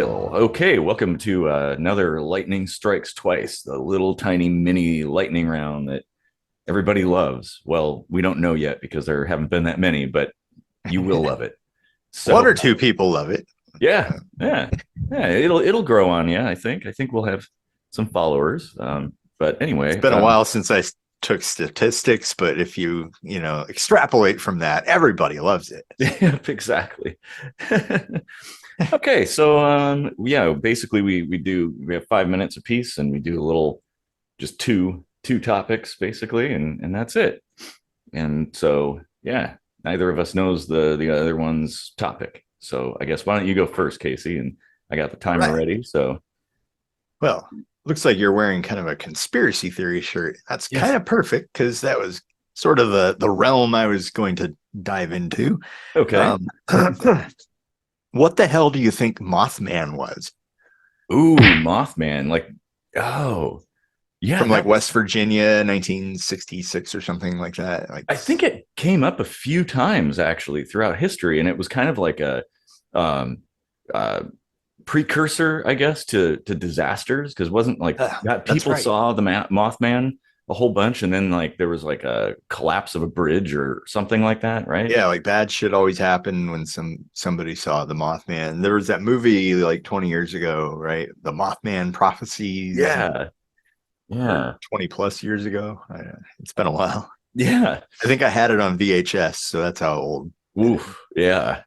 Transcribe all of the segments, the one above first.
Well, okay, welcome to another Lightning Strikes Twice, the little tiny mini lightning round that everybody loves. Well, we don't know yet because there haven't been that many, but you will love it. One So, or two people love it. yeah, yeah, yeah, it'll grow on you. I think we'll have some followers. But It's anyway, been a while since I took statistics, but if extrapolate from that, everybody loves it. yep, exactly. Okay, so yeah, basically we have 5 minutes apiece, and we do a little just two topics basically, and that's it. And so yeah, neither of us knows the other one's topic. So I guess why don't you go first, Casey? And I got the All timer right. ready. So Well, looks like you're wearing kind of a conspiracy theory shirt. That's kind yes, of perfect because that was sort of the realm I was going to dive into. okay. Um, what the hell do you think Mothman was? Ooh, Mothman, like, oh yeah, From like that was. West Virginia, 1966 or something like that. Like, I think it came up a few times actually throughout history, and it was kind of like a um, uh, precursor, I guess, to disasters, because it wasn't like that that's people right. saw the Mothman a whole bunch, and then like there was like a collapse of a bridge or something like that, right? Yeah, like bad shit always happened when somebody saw the Mothman. There was that movie like 20 years ago, right? The Mothman Prophecies, Yeah, or yeah, 20 plus years ago. It's been a while. yeah. I think I had it on VHS, so that's how old it is. Oof, yeah.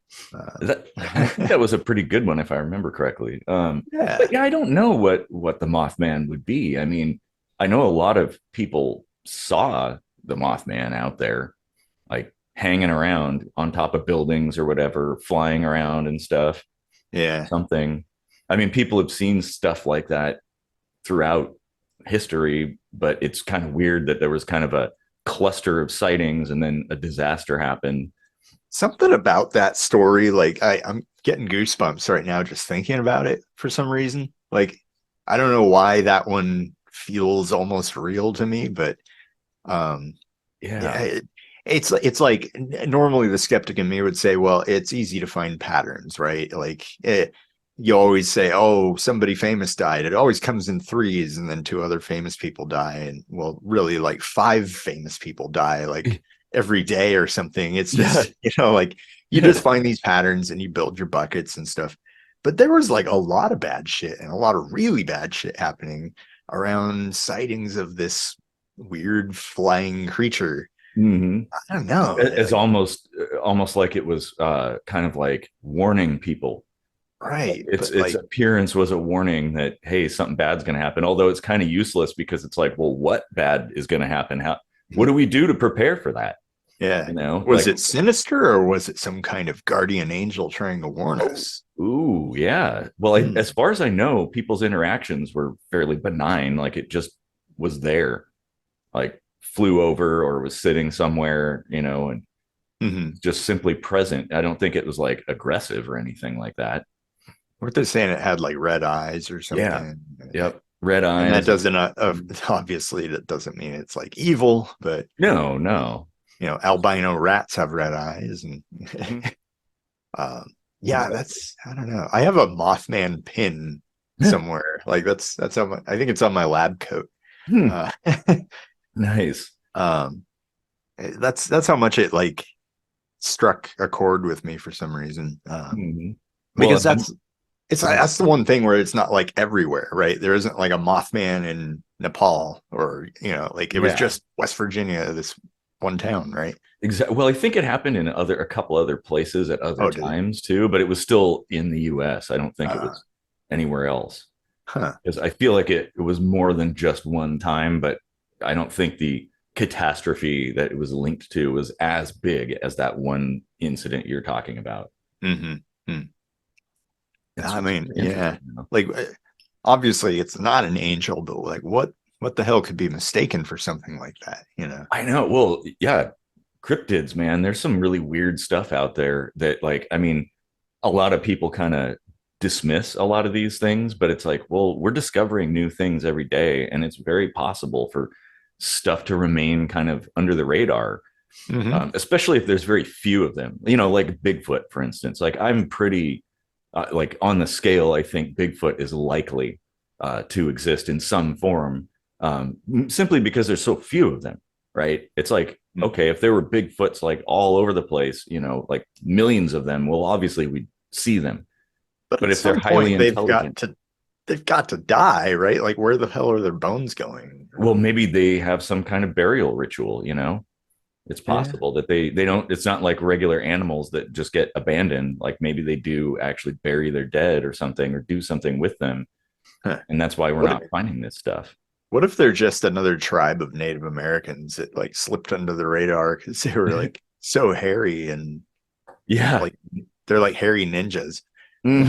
That I think Uh, that was a pretty good one if I remember correctly. yeah. But yeah, I don't know what the Mothman would be. I mean, I know a lot of people saw the Mothman out there, like hanging around on top of buildings or whatever, flying around and stuff. Yeah. Something. I mean, people have seen stuff like that throughout history, but it's kind of weird that there was kind of a cluster of sightings and then a disaster happened. Something about that story, like I'm getting goosebumps right now just thinking about it for some reason. Like, I don't know why that one feels almost real to me, but um yeah, Yeah. it's like normally the skeptic in me would say, well, it's easy to find patterns, right? You always say, oh, somebody famous died. It always comes in threes, and then two other famous people die, and well, really, like five famous people die, like every day or something. It's Yeah. just like you just find these patterns and you build your buckets and stuff. But there was like a lot of bad shit and a lot of really bad shit happening around sightings of this weird flying creature. Hmm. I don't know. It's almost like it was kind of like warning people. Right. But Its like, appearance was a warning that hey, something bad's going to happen. Although it's kind of useless because it's like, well, what bad is going to happen? How? What do we do to prepare for that? yeah. You know, Was like, it sinister or was it some kind of guardian angel trying to warn oh, us? ooh, yeah. Well, as Hmm. far as I know, people's interactions were fairly benign. Like it just was there, like flew over or was sitting somewhere, and Hmm. just simply present. I don't think it was like aggressive or anything like that. Weren't they saying it had like red eyes or Yeah. something? Yep. Red And that eyes. doesn't, obviously, that doesn't mean it's like evil, but No, no. albino rats have red eyes. And Mhm. um, yeah, I don't know. I have a Mothman pin somewhere. Like that's on I think it's on my lab coat. Hmm. Uh, Nice. um, that's how much it like struck a chord with me for some reason. Mhm. Because Well, I'm that's the one thing where it's not like everywhere, right? There isn't like a Mothman in Nepal, or like it was yeah, just West Virginia, this one town, right? exactly. Well, I think it happened in a couple other places at other Oh, did it? times too, but it was still in the U.S. I don't think it Uh, was anywhere else huh. because I feel like it was more than just one time, but I don't think the catastrophe that it was linked to was as big as that one incident you're talking about. Mm-hmm. It's I mean, yeah. interesting, you know? Like, obviously, it's not an angel, but like, what the hell could be mistaken for something like that? I know. Well, yeah, cryptids, man. There's some really weird stuff out there that, like, I mean, a lot of people kind of dismiss a lot of these things, but it's like, well, we're discovering new things every day, and it's very possible for stuff to remain kind of under the radar, Hmm. especially if there's very few of them. Like Bigfoot, for instance. Like, I'm pretty like on the scale, I think Bigfoot is likely to exist in some form, simply because there's so few of them, right? It's like, okay, if there were Bigfoots like all over the place, you know, like millions of them, well, obviously we'd see them. But But at if they're some highly point intelligent, they've got to die, right? Like where the hell are their bones going? well, maybe they have some kind of burial ritual, you know? It's Yeah. possible that they don't, it's not like regular animals that just get abandoned. Like maybe they do actually bury their dead or something, or do something with them, Huh. and that's why we're What if, not finding this stuff. what if they're just another tribe of Native Americans that like slipped under the radar because they were like so hairy and Yeah. like they're like hairy ninjas. Hmm.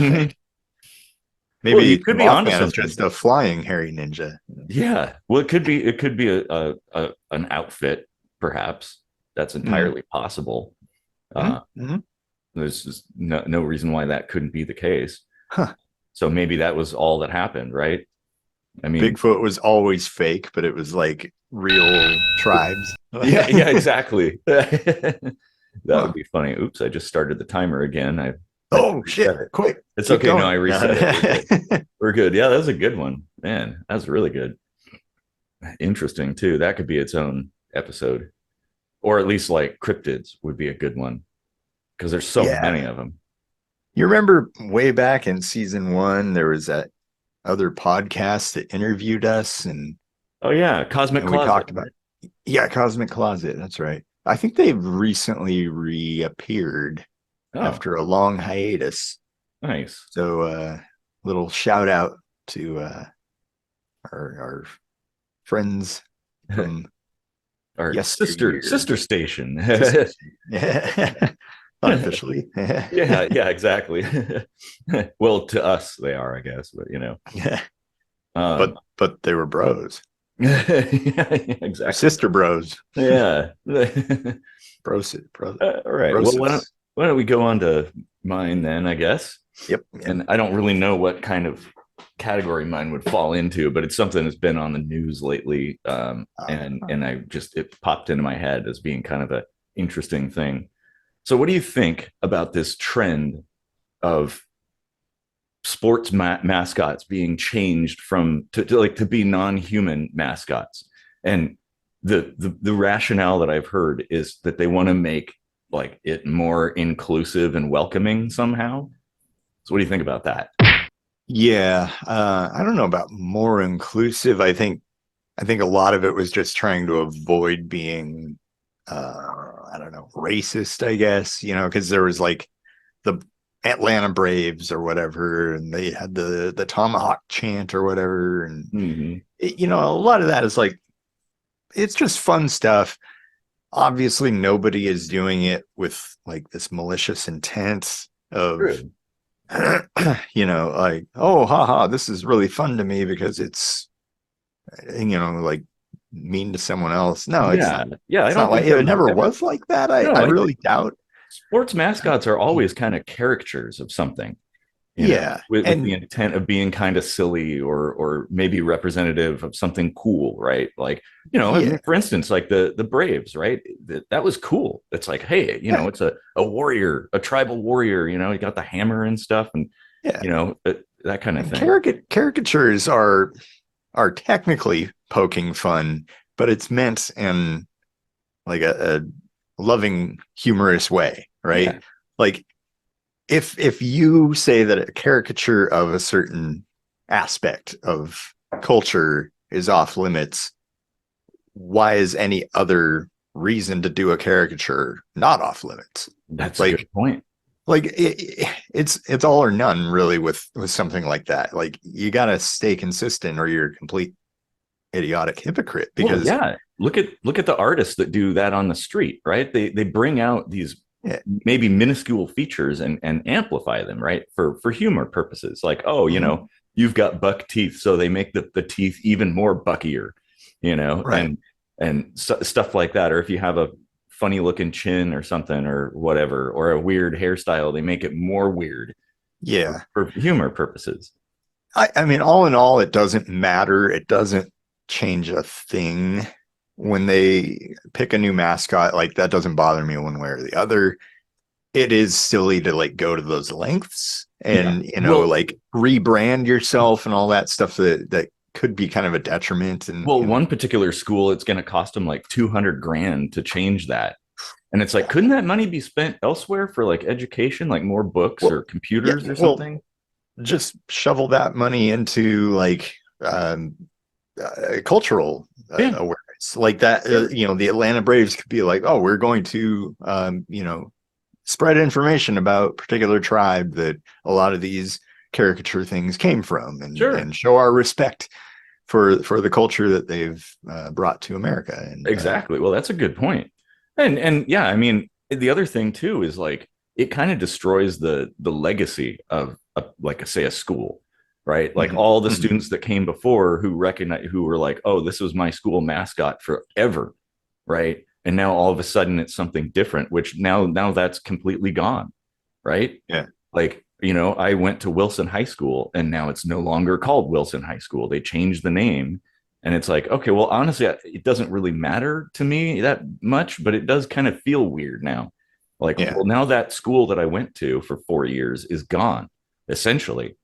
Like Well, you maybe could be onto Mothman is something. just a flying hairy ninja. Yeah. Well, it could be a an outfit, perhaps. That's Mm. entirely possible. Uh, Mm-hmm. there's just no reason why that couldn't be the case. Huh. So maybe that was all that happened, right? I mean, Bigfoot was always fake, but it was like real tribes. yeah, yeah, exactly. That would Huh. be funny. Oops, I just started the timer again. I Oh reset shit! it. Quick, It's keep okay. No, going. I reset it. We're good. We're good. Yeah, that was a good one. Man, that was really good. Interesting too. That could be its own episode. Or at least like cryptids would be a good one because there's so Yeah, many of them. you remember way back in season one, there was that other podcast that interviewed us, Oh yeah, Cosmic and we Closet, talked about right? Cosmic Closet. That's right. I think they've recently reappeared Oh, after a long hiatus. nice. So, little shout out to our friends from Our yesteryear. sister station. Sister yeah. Unofficially. Yeah, yeah, exactly. Well, to us they are, I guess, but you know. Yeah. Um But they were bros. yeah, yeah, They're exactly. sister bros. Yeah. Bros bro All right. Well, broses. why don't we go on to mine then, I guess. Yep. Yep. And I don't really know what kind of category mine would fall into, but it's something that's been on the news lately. And I just it popped into my head as being kind of a interesting thing. So, what do you think about this trend of sports mascots being changed from to be non-human mascots? And the rationale that I've heard is that they want to make like it more inclusive and welcoming somehow. So, what do you think about that? Yeah. I don't know about more inclusive. I think a lot of it was just trying to avoid being I don't know, racist, I guess, because there was like the Atlanta Braves or whatever, and they had the tomahawk chant or whatever, and Mm-hmm. a lot of that is like it's just fun stuff. Obviously, nobody is doing it with like this malicious intent of True. like, oh, haha, this is really fun to me because it's like mean to someone else. No, it's Yeah, not. yeah. I It's don't not like think that it was never ever. was like that. I No, I think really doubt. sports mascots are always kind of caricatures of something, you know, Yeah, with the and intent of being kind of silly or maybe representative of something cool, right? Like, you know, I yeah, mean, for instance, like the Braves, right? That was cool. It's like, hey, you yeah, know, it's a warrior, a tribal warrior. You know, he got the hammer and stuff, and yeah. you know that kind of And thing. caricatures are technically poking fun, but it's meant in like a loving, humorous way, right? Yeah, Like if you say that a caricature of a certain aspect of culture is off limits, why is any other reason to do a caricature not off limits? that's a good Like point. it's all or none really with something like that. Like you got to stay consistent or you're a complete idiotic hypocrite Well, because yeah. Look at the artists that do that on the street, right? They bring out these yeah, maybe minuscule features and amplify them, right? For humor purposes. Like, oh, you mm-hmm, know, you've got buck teeth, so they make the teeth even more buckier, you know, right, and stuff like that. Or if you have a funny looking chin or something or whatever, or a weird hairstyle, they make it more weird yeah. for humor purposes. I mean, all in all, it doesn't matter. It doesn't change a thing when they pick a new mascot. Like that doesn't bother me one way or the other. it is silly to like go to those lengths Yeah. and, Well, like rebrand yourself and all that stuff that could be kind of a detriment. And, one particular school, it's going to cost them like 200 grand to change that. And it's like, couldn't that money be spent elsewhere for like education, like more books well, or yeah, computers or well, something? just shovel that money into like cultural Yeah, awareness like that. sure. The Atlanta Braves could be like, oh, we're going to, spread information about particular tribe that a lot of these caricature things came from, and Sure. show our respect for the culture that they've brought to America. And Exactly. Well, that's a good point. And yeah, I mean, the other thing too is like it kind of destroys the legacy of like say a school, right? Like mhm, all the mhm. students that came before who were like, "Oh, this was my school mascot forever." Right? And now all of a sudden it's something different, which now that's completely gone, right? Yeah, Like, I went to Wilson High School and now it's no longer called Wilson High School. They changed the name. And it's like, okay, well, honestly, it doesn't really matter to me that much, but it does kind of feel weird now. Like, yeah, well, now that school that I went to for 4 years is gone, essentially.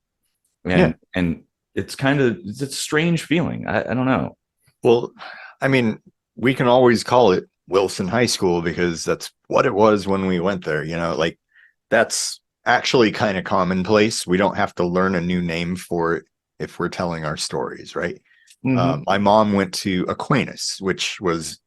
yeah. And it's a strange feeling. I don't know. Well, I mean, we can always call it Wilson High School because that's what it was when we went there. Like that's actually kind of commonplace. We don't have to learn a new name for it if we're telling our stories, right? Mm-hmm. My mom went to Aquinas, which was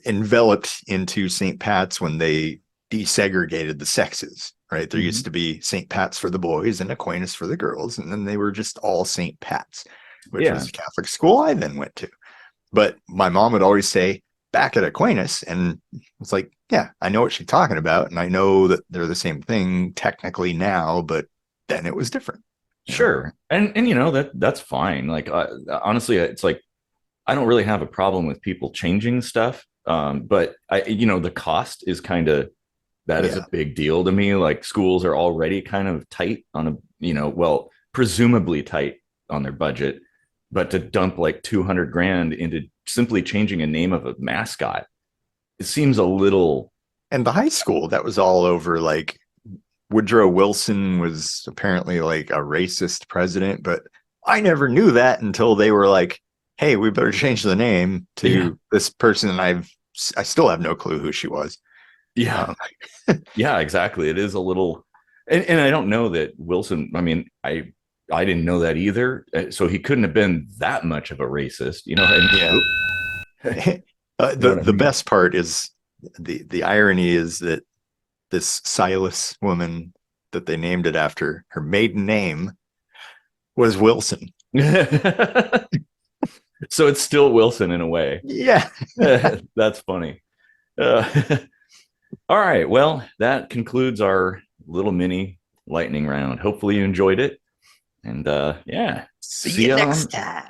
enveloped into St. Pat's when they desegregated the sexes, right? There Mm-hmm. used to be St. Pat's for the boys and Aquinas for the girls, and then they were just all St. Pat's, which Yeah, was a Catholic school I then went to. But my mom would always say, back at Aquinas. And it's like, yeah, I know what she's talking about. And I know that they're the same thing technically now, but then it was different, you know? sure. And that's fine. Like honestly, it's like I don't really have a problem with people changing stuff. But the cost is kind of that is a Yeah. big deal to me. Like schools are already kind of tight on well, presumably tight on their budget, but to dump like 200 grand into simply changing a name of a mascot, it seems a little, And the high school, that was all over like Woodrow Wilson was apparently like a racist president, but I never knew that until they were like, hey, we better change the name yeah, to this person. And I still have no clue who she was. yeah, Um, yeah, exactly. It is a little, and I don't know that Wilson. I mean, I didn't know that either. So he couldn't have been that much of a racist, and yeah. you know what I The mean? best part is the irony is that this Silas woman that they named it after, her maiden name was Wilson. So it's still Wilson in a way. Yeah. That's funny. Uh, all right. Well, that concludes our little mini lightning round. Hopefully you enjoyed it. And yeah, See see you you next on time.